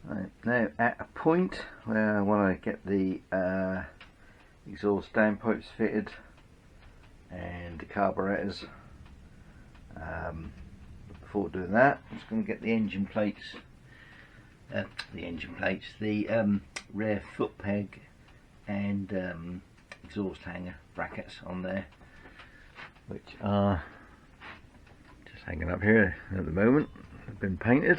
Right, now at a point where I want to get the exhaust downpipes fitted and the carburetors. Before doing that, I'm just going to get the engine plates, the rear foot peg and exhaust hanger brackets on there, which are just hanging up here at the moment. They've been painted.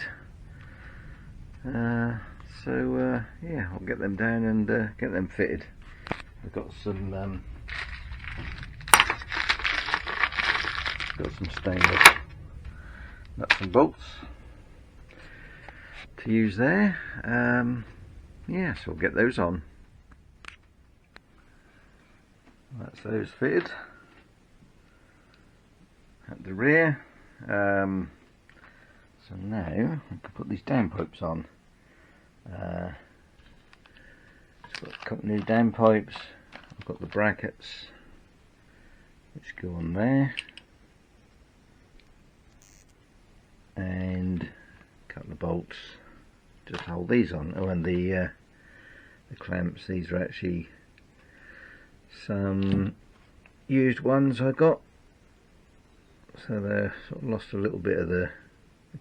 Yeah, I'll get them down and get them fitted. I've got some stainless nuts and bolts to use there. Yeah, so we'll get those on. That's those fitted at the rear. So now I can put these downpipes on. Got a couple new downpipes. I've got the brackets which go on there, and a couple of bolts just hold these on. Oh, and the clamps. These are actually some used ones I got, so they're sort of lost a little bit of the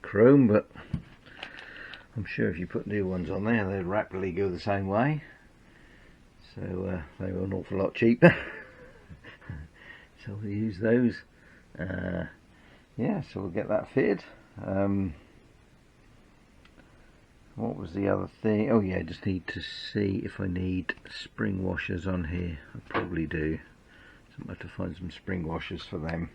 chrome, but I'm sure if you put new ones on there they'd rapidly go the same way, so they were an awful lot cheaper. So we'll use those. Yeah, so we'll get that fitted. What was the other thing? Oh yeah, I just need to see if I need spring washers on here. I probably do, so I have to find some spring washers for them.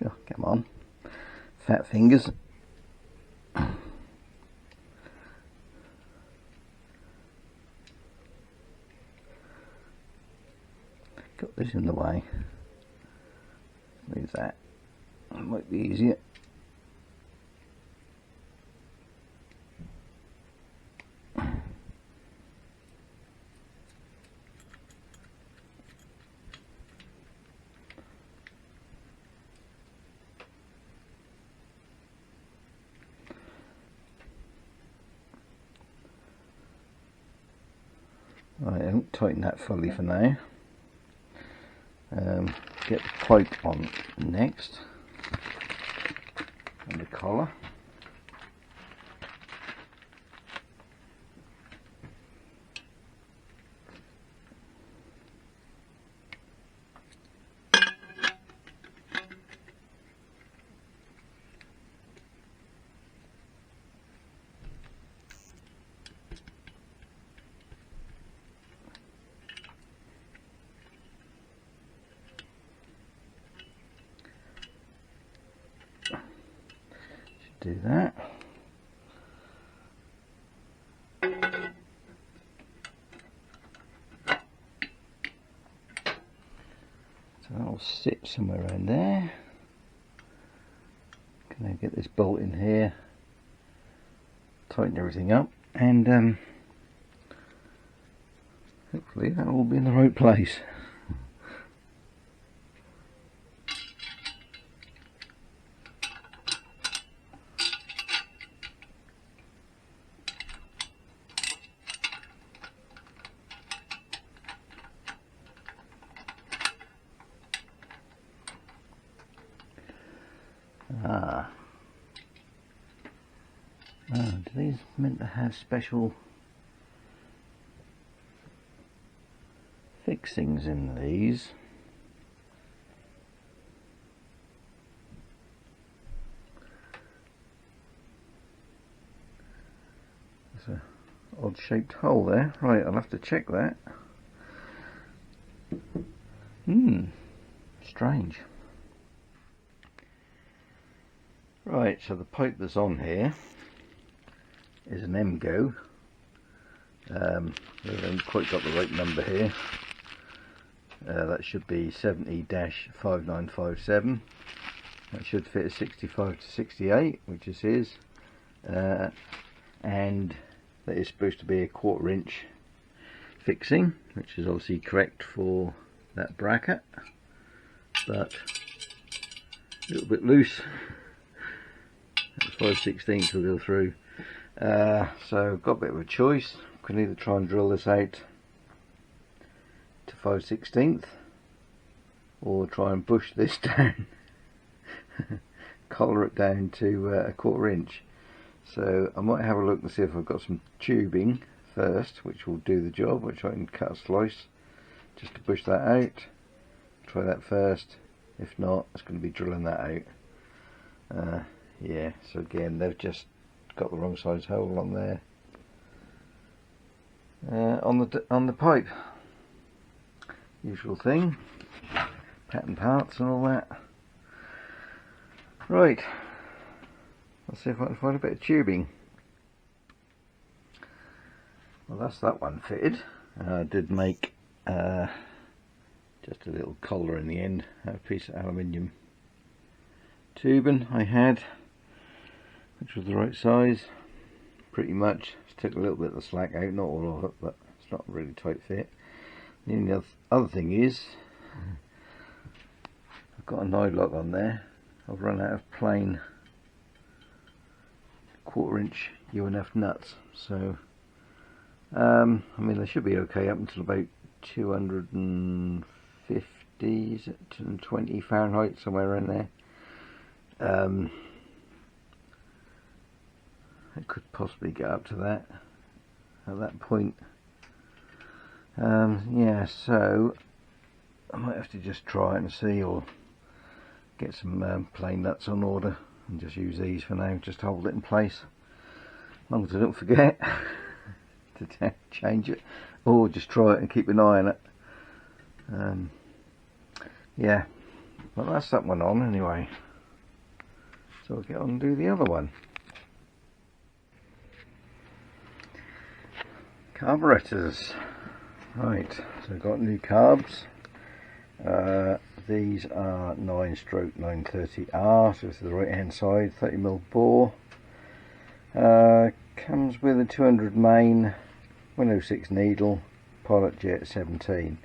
Oh, come on, fat fingers. Got this in the way. Move that. That might be easier. Right, I don't tighten that fully for now. Get the pipe on next, and the collar. Do that. So that'll sit somewhere around there. Can I get this bolt in here, tighten everything up, and hopefully that will be in the right place. Do these meant to have special fixings in these? There's an odd shaped hole there. Right, I'll have to check that. Strange. Right, so the pipe that's on here is an MGO. We haven't quite got the right number here. That should be 70-5957. That should fit a 65 to 68, which this is, and that is supposed to be a 1/4 inch fixing, which is obviously correct for that bracket, but a little bit loose. That's 5/16 will go through. So got a bit of a choice. We can either try and drill this out to 5/16 or try and push this down, collar it down to a 1/4 inch. So I might have a look and see if I've got some tubing first, which will do the job, which I can cut a slice just to push that out. Try that first. If not, it's going to be drilling that out. Yeah, so again, they've just got the wrong size hole on there, on the pipe. Usual thing, pattern parts and all that. Right, let's see if I can find a bit of tubing. Well, that's that one fitted. I did make just a little collar in the end, a piece of aluminium tubing I had, which was the right size, pretty much. Just took a little bit of the slack out, not all of it, but it's not a really tight fit. The only other thing is, I've got a nylock on there. I've run out of plain 1/4 inch UNF nuts, so I mean they should be okay up until about 220 Fahrenheit, somewhere around there. It could possibly get up to that at that point. Yeah, so I might have to just try it and see, or get some plain nuts on order and just use these for now, just to hold it in place, as long as I don't forget to change it, or just try it and keep an eye on it. Yeah, well, that's that one on anyway, so I'll get on and do the other one. Carburetors. Right, so I've got new carbs. These are 9/930R, so this is the right hand side, 30mm bore. Comes with a 200 main, 106 needle, pilot jet 17.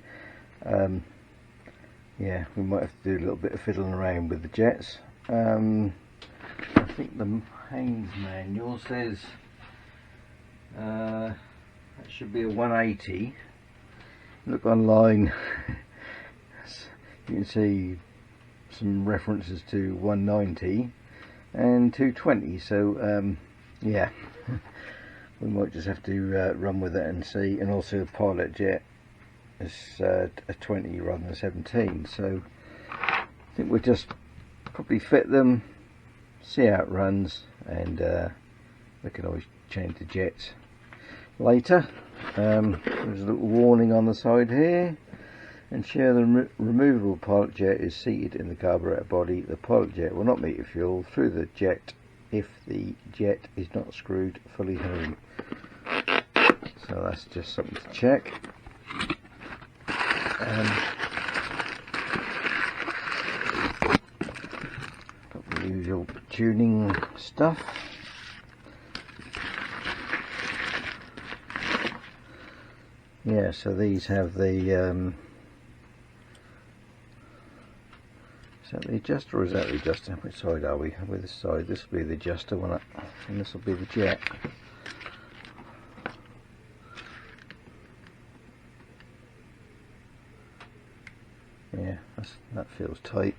Yeah, we might have to do a little bit of fiddling around with the jets. I think the Haynes manual says that should be a 180. Look online, you can see some references to 190 and 220, so yeah, we might just have to run with it and see. And also the pilot jet is a 20 rather than 17, so I think we'll just probably fit them, see how it runs, and we can always change the jets later. There's a little warning on the side here. Ensure the removable pilot jet is seated in the carburetor body. The pilot jet will not meet your fuel through the jet if the jet is not screwed fully home. So that's just something to check. Got the usual tuning stuff. Yeah, so these have the is that the adjuster, or is that the adjuster? Which side are we? With this side, this will be the adjuster, won't it? And this will be the jet. Yeah, that feels tight.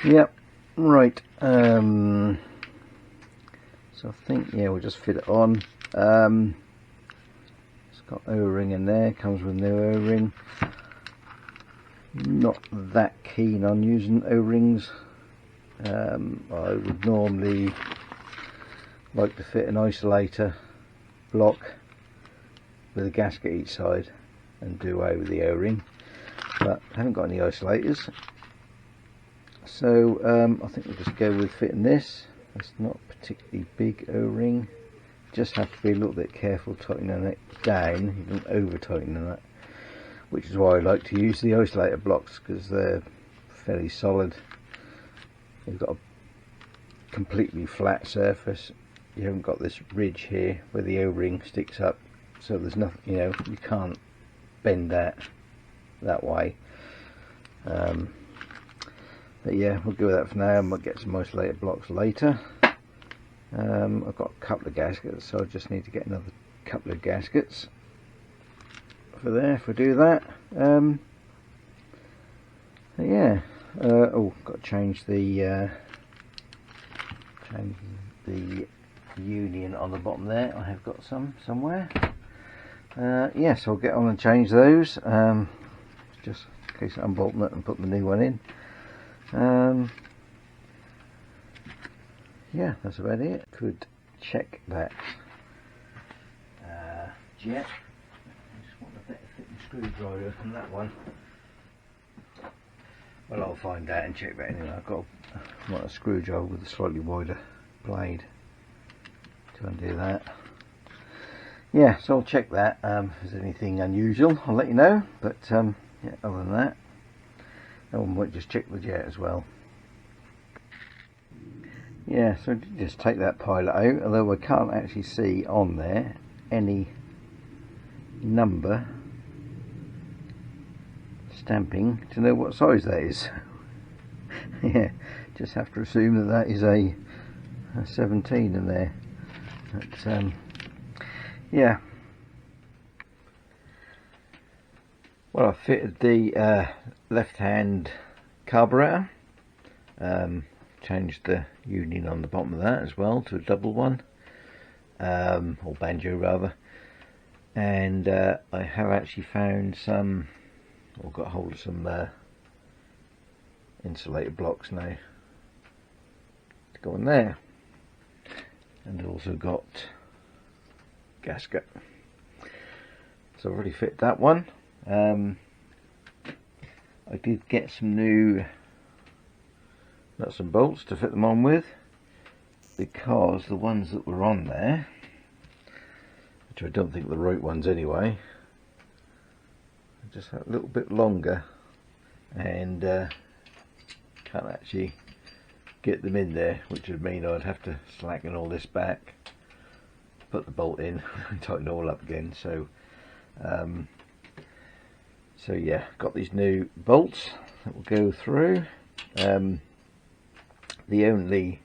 Yep, right. So I think, yeah, we'll just fit it on. It's got O-ring in there, comes with no O-ring. Not that keen on using O-rings. I would normally like to fit an isolator block with a gasket each side and do away with the O-ring. but I haven't got any isolators, so I think we'll just go with fitting this. It's not a particularly big O-ring, just have to be a little bit careful tightening it down. You don't over tighten that, which is why I like to use the isolator blocks, because they're fairly solid. You've got a completely flat surface, you haven't got this ridge here where the O-ring sticks up, so there's nothing, you know, you can't bend that way. But yeah, we'll go with that for now. I might get some isolator blocks later. I've got a couple of gaskets, so I just need to get another couple of gaskets for there if we do that. Yeah. Oh, got to change the union on the bottom there. I have got some somewhere. Yes, I'll get on and change those, just in case I'm bolting it and put the new one in. Yeah, that's about it. Could check that jet. I just want a better fitting screwdriver from that one. Well, I'll find out and check that anyway. I've got a screwdriver with a slightly wider blade to undo that. Yeah, so I'll check that. If there's anything unusual, I'll let you know. But yeah, other than that, I might just check the jet as well. Yeah, so just take that pilot out, although I can't actually see on there any number stamping to know what size that is. Yeah, just have to assume that that is a 17 in there. But yeah, well, I fitted the left hand carburetor, changed the union on the bottom of that as well to a double one, or banjo rather, and I have actually found some, or got hold of some insulated blocks now to go in there, and also got gasket. So I've already fit that one. I did get some new nuts and bolts to fit them on with, because the ones that were on there, which I don't think are the right ones anyway, are just a little bit longer, and can't actually get them in there, which would mean I'd have to slacken all this back, put the bolt in and tighten it all up again. So so yeah, got these new bolts that will go through. The only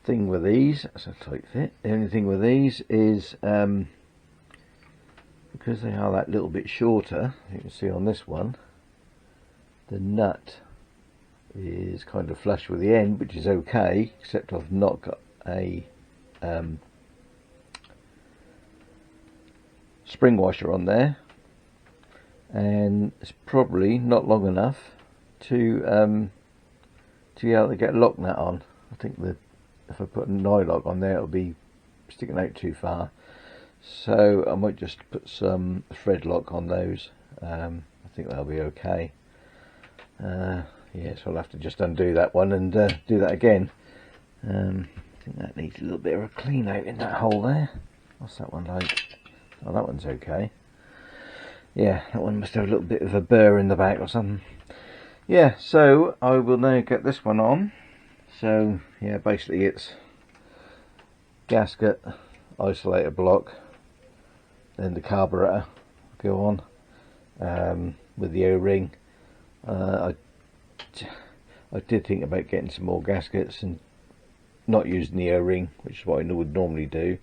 thing with these, that's a tight fit, the only thing with these is because they are that little bit shorter, you can see on this one, the nut is kind of flush with the end, which is okay, except I've not got a spring washer on there, and it's probably not long enough to be able to get a lock nut on. I think that if I put a nylock on there, it'll be sticking out too far, so I might just put some thread lock on those. I think that'll be okay. Yeah, so I'll have to just undo that one and do that again. I think that needs a little bit of a clean out in that hole there. What's that one like? Oh, that one's okay. Yeah, that one must have a little bit of a burr in the back or something. Yeah, so I will now get this one on. So yeah, basically it's gasket, isolator block, then the carburetor go on with the O-ring. I did think about getting some more gaskets and not using the O-ring, which is what I would normally do,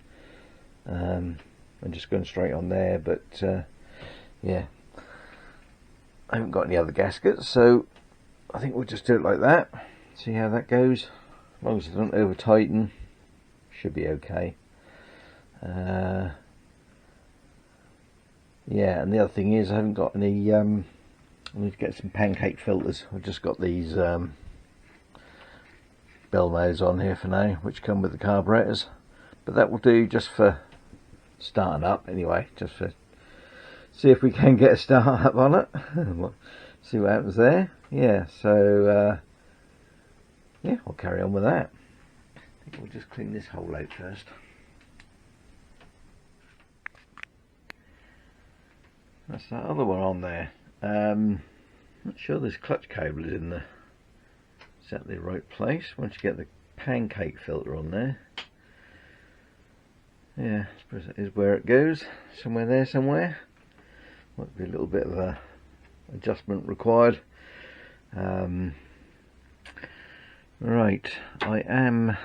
and just going straight on there, but yeah, I haven't got any other gaskets, so I think we'll just do it like that, see how that goes. As long as I don't over tighten, should be okay. Yeah, and the other thing is I haven't got any I need to get some pancake filters. I've just got these bell mouths on here for now, which come with the carburetors, but that will do just for starting up anyway, just for see if we can get a start up on it. see what happens there. Yeah, so yeah, I'll carry on with that. I think we'll just clean this hole out first. That's that other one on there. Not sure this clutch cable is in the exactly right place. Once you get the pancake filter on there, yeah, I suppose that is where it goes. Somewhere there, somewhere. Might be a little bit of a adjustment required. Right, I am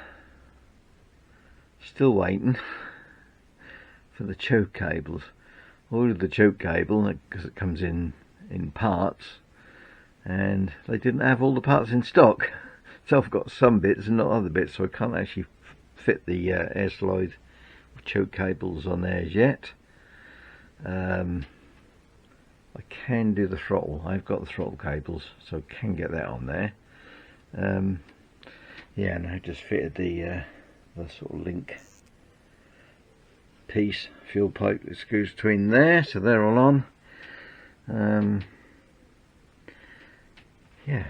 still waiting for the choke cables. I ordered the choke cable because it comes in parts, and they didn't have all the parts in stock. So I've got some bits and not other bits, so I can't actually fit the air slide choke cables on there as yet. I can do the throttle. I've got the throttle cables, so I can get that on there. Yeah, and I just fitted the sort of link piece, fuel pipe that screws between there, so they're all on. Yeah,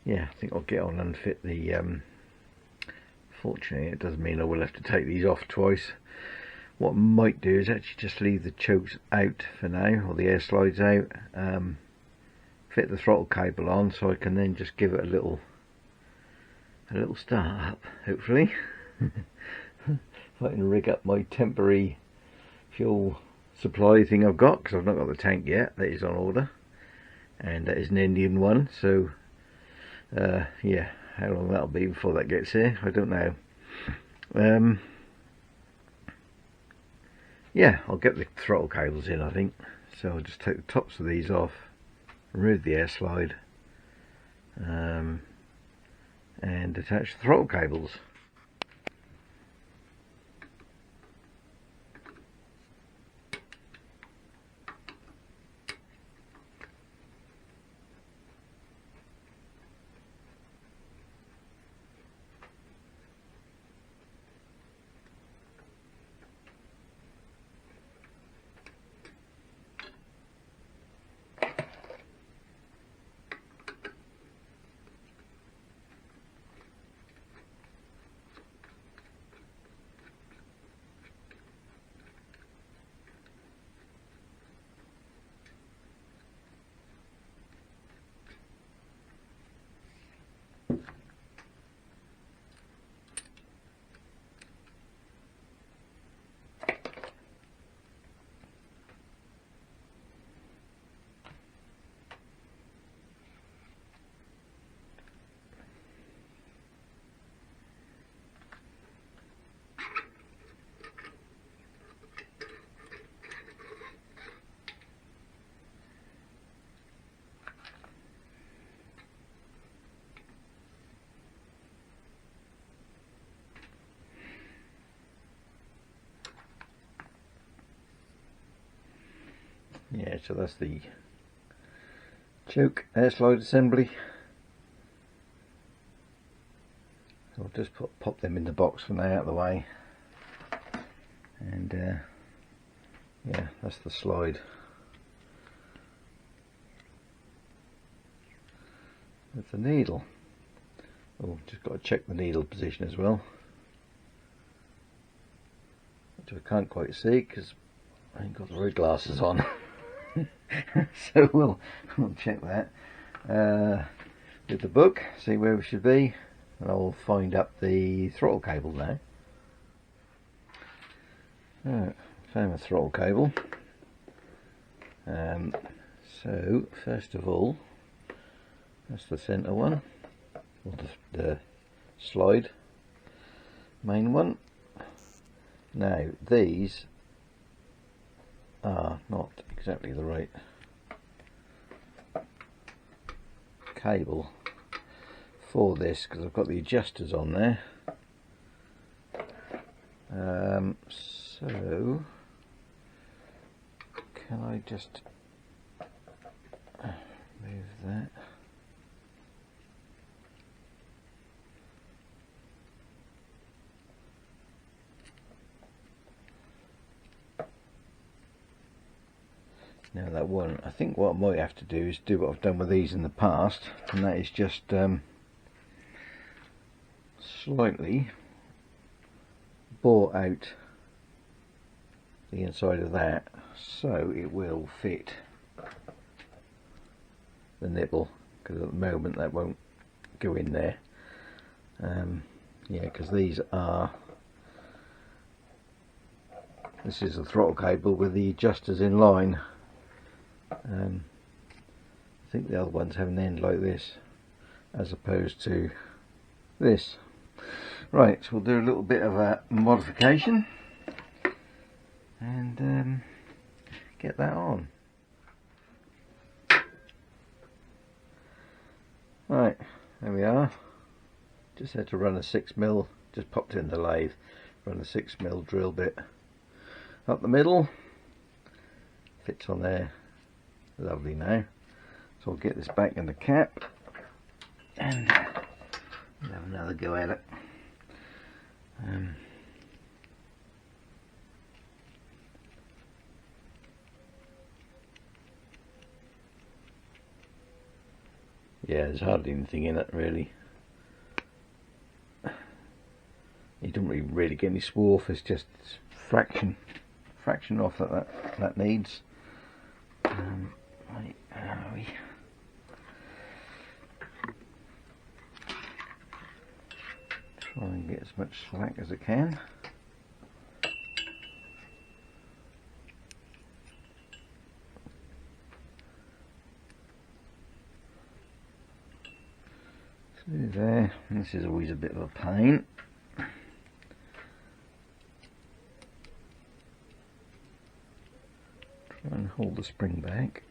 I think I'll get on and fit the fortunately it does mean I will have to take these off twice. What I might do is actually just leave the chokes out for now, or the air slides out, fit the throttle cable on, so I can then just give it a little start up, hopefully. If I can rig up my temporary fuel supply thing I've got, because I've not got the tank yet. That is on order, and that is an Indian one, so yeah, how long that'll be before that gets here, I don't know. Yeah, I'll get the throttle cables in, I think. So I'll just take the tops of these off, remove the air slide, and attach the throttle cables. Yeah, so that's the choke air slide assembly. So I'll just pop them in the box for now, out of the way, and yeah, that's the slide. With the needle. Oh, just got to check the needle position as well, which I can't quite see because I ain't got the right glasses on. So we'll check that with the book, see where we should be, and I'll find up the throttle cable now. Right, found the throttle cable. So first of all, that's the centre one, or the slide main one. Now these are not exactly the right cable for this, because I've got the adjusters on there. So can I just move that? Now that one, I think what I might have to do is do what I've done with these in the past, and that is just slightly bore out the inside of that so it will fit the nipple, because at the moment that won't go in there. Yeah, because these are, this is a throttle cable with the adjusters in line. I think the other ones have an end like this as opposed to this. Right, so we'll do a little bit of a modification and get that on. Right, there we are. Just had to run a 6mm, just popped it in the lathe, run a 6mm drill bit up the middle, fits on there lovely now. So I'll get this back in the cap and have another go at it. Yeah, there's hardly anything in it really. You don't really get any swarf. It's just fraction off that needs. Right, where are we? Try and get as much slack as I can. Through there. This is always a bit of a pain. Try and hold the spring back.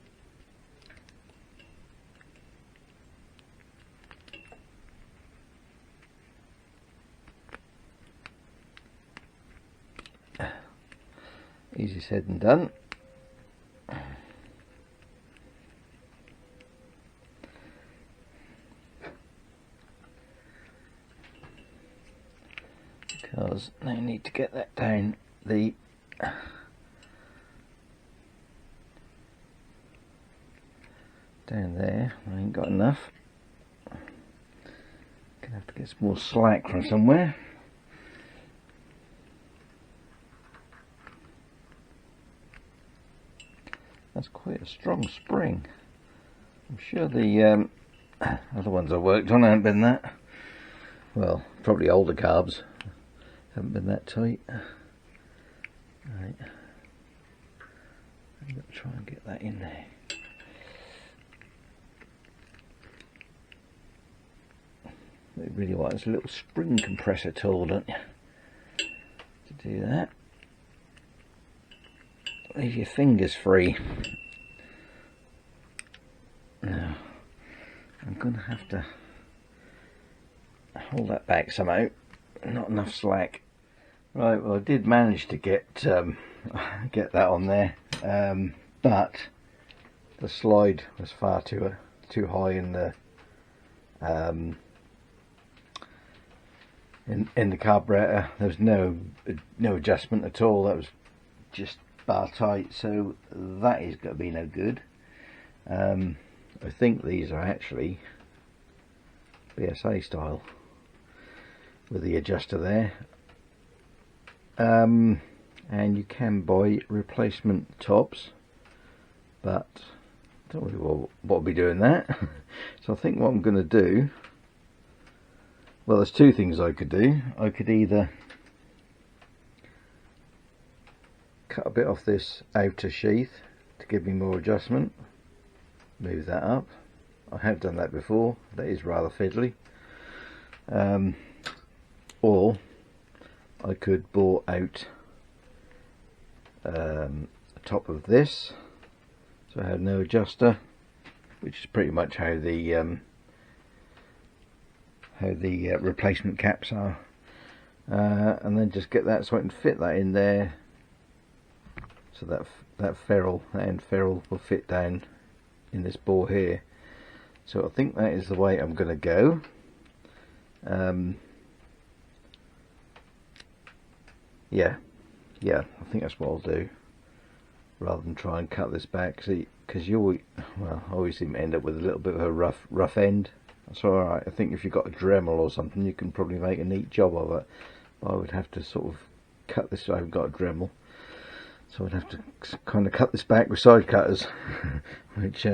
Easy said and done. Because I need to get that down the down there. I ain't got enough. Gonna have to get some more slack from somewhere. That's quite a strong spring. I'm sure the other ones I worked on haven't been that. Well, probably older carbs haven't been that tight. Right, I'm going to try and get that in there. What you really want is a little spring compressor tool, don't you, to do that. Leave your fingers free. Now, I'm going to have to hold that back somehow. Not enough slack. Right, well I did manage to get that on there, but the slide was far too high in the in the carburetor. There was no adjustment at all. That was just bar tight, so that is going to be no good. I think these are actually BSA style with the adjuster there, and you can buy replacement tops, but I don't really want to be doing that. So I think what I'm going to do, well, there's two things I could do. I could either cut a bit off this outer sheath to give me more adjustment, move that up. I have done that before. That is rather fiddly. Or I could bore out the top of this, so I have no adjuster, which is pretty much how the replacement caps are, and then just get that so I can fit that in there, so that end ferrule will fit down in this bore here. So I think that is the way I'm going to go. Yeah, I think that's what I'll do. rather than try and cut this back, because you always seem to end up with a little bit of a rough end. That's alright. I think if you've got a Dremel or something, you can probably make a neat job of it. But I would have to sort of cut this. I haven't got a Dremel, so I'd have to kind of cut this back with side cutters, which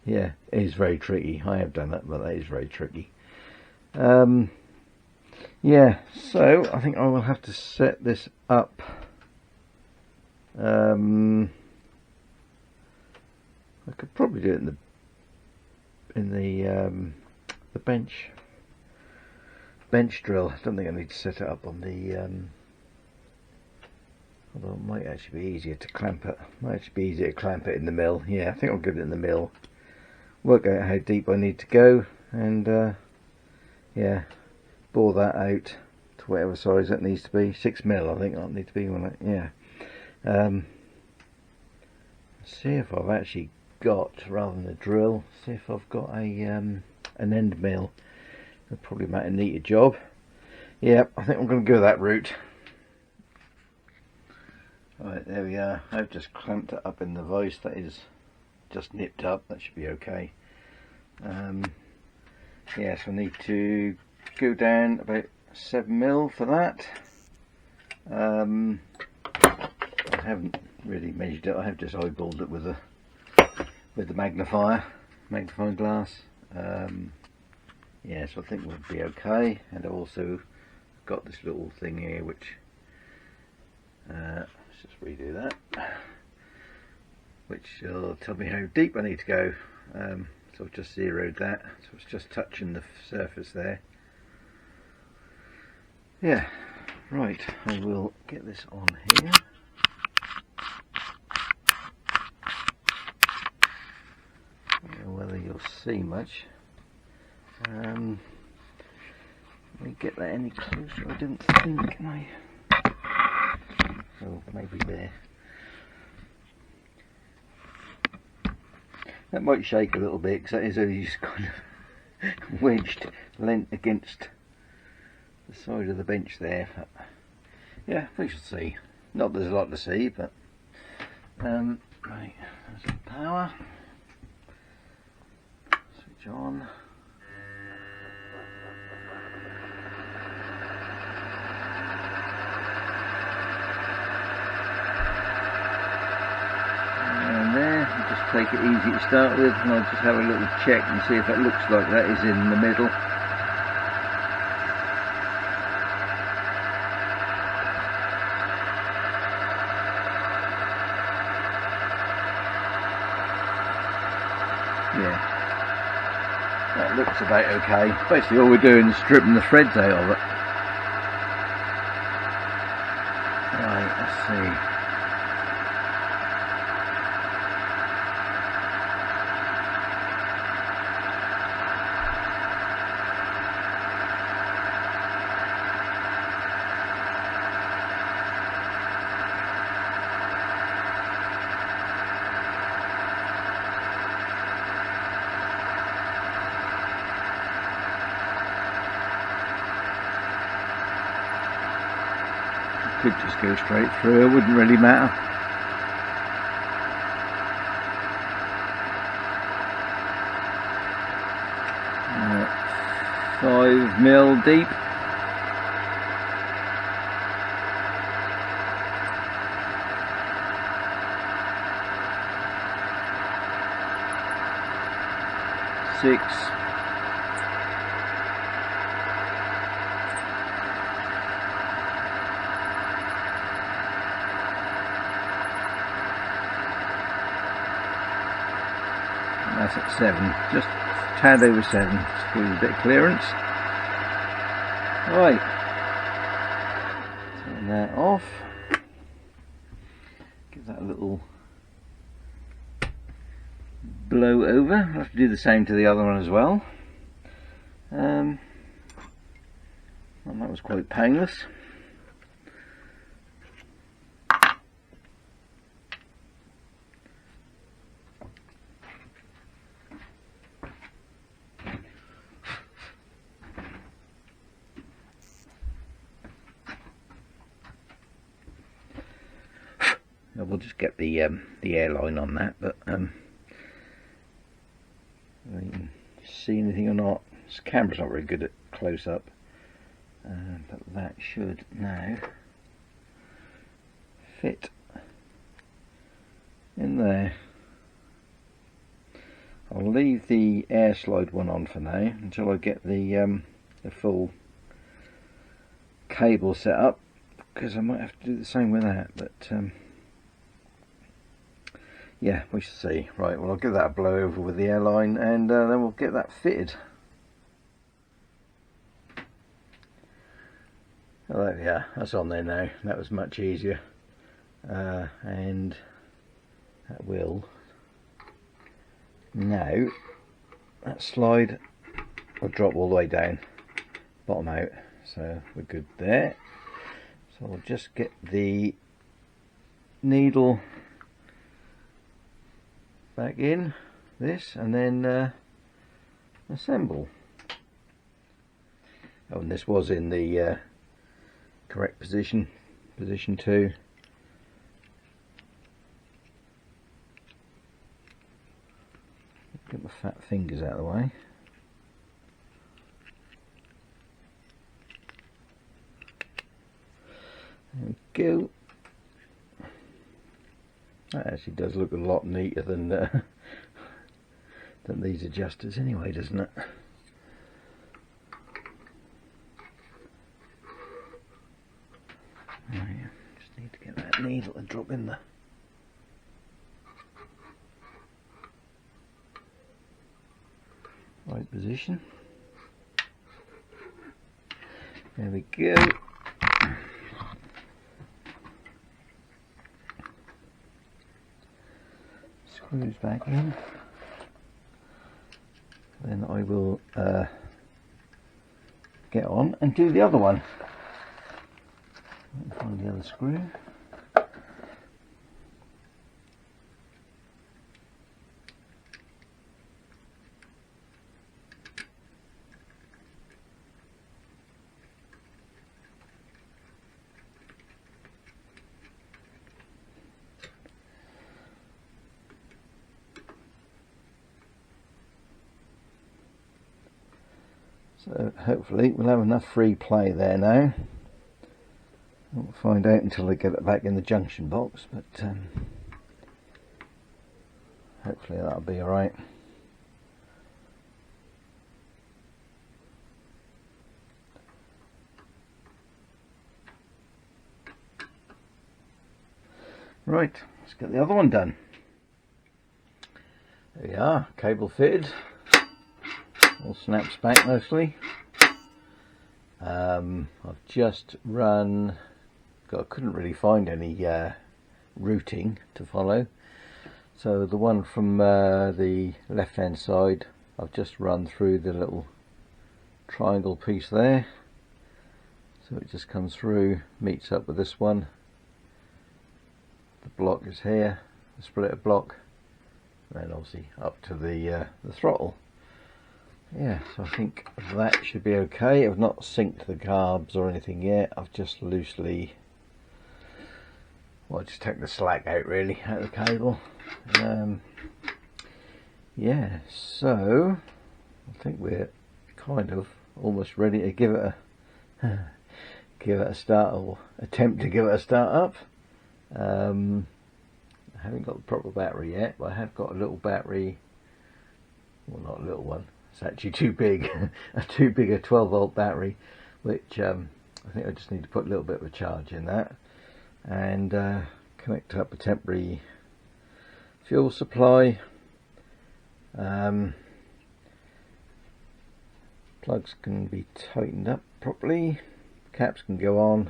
yeah, is very tricky. I have done it, but that is very tricky. Yeah, so I think I will have to set this up. I could probably do it in the bench drill. I don't think I need to set it up on the although it might actually be easier to clamp it. In the mill. Yeah, I think I'll give it in the mill. Work out how deep I need to go, and yeah, bore that out to whatever size that needs to be. 6mm, I think that needs to be when yeah. See if I've actually got, rather than a drill, see if I've got a an end mill. It'll probably make a neater job. Yep, I think I'm going to go that route. Right, there we are. I've just clamped it up in the vise. That is just nipped up. That should be okay. Yes, I need to go down about 7mm for that. I haven't really measured it. I have just eyeballed it with the magnifying glass. Yeah, so I think we'll be okay. And I've also got this little thing here, which let's just redo that, which will tell me how deep I need to go. So I've just zeroed that, so it's just touching the surface there. Yeah, right, I will get this on here. I don't know whether you'll see much. Let me get that any closer. I didn't think. Oh, maybe there. That might shake a little bit, because that is only just kind of wedged, leant against the side of the bench there. But yeah, we shall see. Not that there's a lot to see, but right, there's the power. Switch on. Take it easy to start with, and I'll just have a little check and see if it looks like that is in the middle. Yeah, that looks about okay. Basically all we're doing is stripping the threads out of it. Right, let's see. Could just go straight through, it wouldn't really matter. 5mm deep. Six. That's at 7, just a tad over 7, just give it a bit of clearance. Right, turn that off, give that a little blow over. I'll have to do the same to the other one as well. And that was quite painless. we'll just get the airline on that, but whether you can see anything or not, this camera's not very good at close up, but that should now fit in there. I'll leave the air slide one on for now until I get the full cable set up, because I might have to do the same with that, but yeah, we shall see. Right, well, I'll give that a blow over with the airline, and then we'll get that fitted. Oh, there we are, that's on there now. That was much easier, and that will now, that slide will drop all the way down, bottom out, so we're good there. So I'll just get the needle back in this, and then assemble. Oh, and this was in the correct position 2. Get my fat fingers out of the way. There we go. That actually does look a lot neater than these adjusters anyway, doesn't it? Oh, yeah. Just need to get that needle to drop in the right position. There we go. Screws back in. Then I will get on and do the other one. Find the other screw. So hopefully we'll have enough free play there now. Won't find out until I get it back in the junction box, but hopefully that'll be alright. Right, let's get the other one done. There we are, cable fitted. All snaps back nicely. I've just run, I couldn't really find any routing to follow, so the one from the left hand side I've just run through the little triangle piece there, so it just comes through, meets up with this one. The block is here, the splitter block, and then obviously up to the throttle. Yeah, so I think that should be okay. I've not synced the carbs or anything yet. I've just loosely, well, just take the slack out really, out of the cable. Yeah, so I think we're kind of almost ready to give it a start, or attempt to give it a start up. I haven't got the proper battery yet, but I have got a little battery. Well, not a little one. It's actually too big, a 12-volt battery, which I think I just need to put a little bit of a charge in that, and connect up a temporary fuel supply. Plugs can be tightened up properly, caps can go on.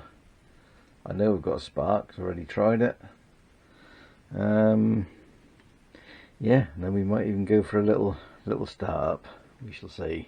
I know we've got a spark, I've already tried it. Yeah, and then we might even go for a little start up. We shall see.